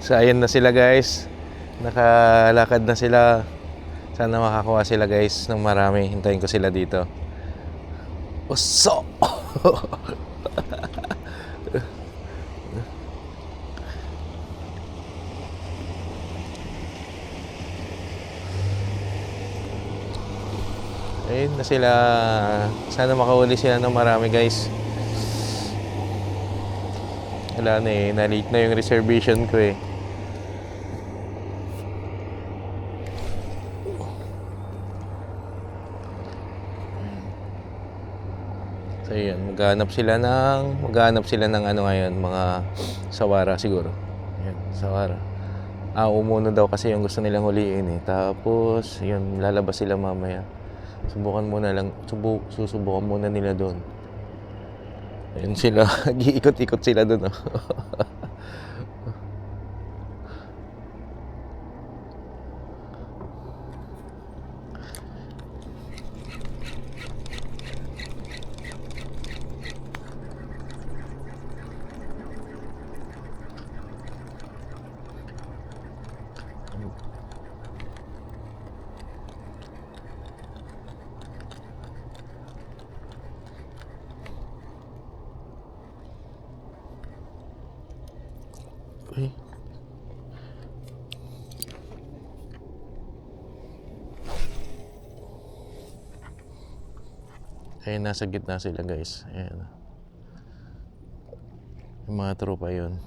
So ayan na sila guys. Nakalakad na sila. Sana makakuha sila guys ng marami. Hintayin ko sila dito. Uso! Ayun na sila. Sana makahuli sila ng marami guys. Wala na eh. Na-late na yung reservation ko eh. So yun, maghanap sila ng ano ngayon, mga sawara siguro. Ayan, sawara. Umuno daw kasi yung gusto nilang huliin eh. Tapos, yun, lalabas sila mamaya. Susubukan muna nila doon. Ayun sila, giikot-ikot sila doon oh. Uy. Ayun, nasa gitna sila guys. Ayan. Yung mga tropa yun.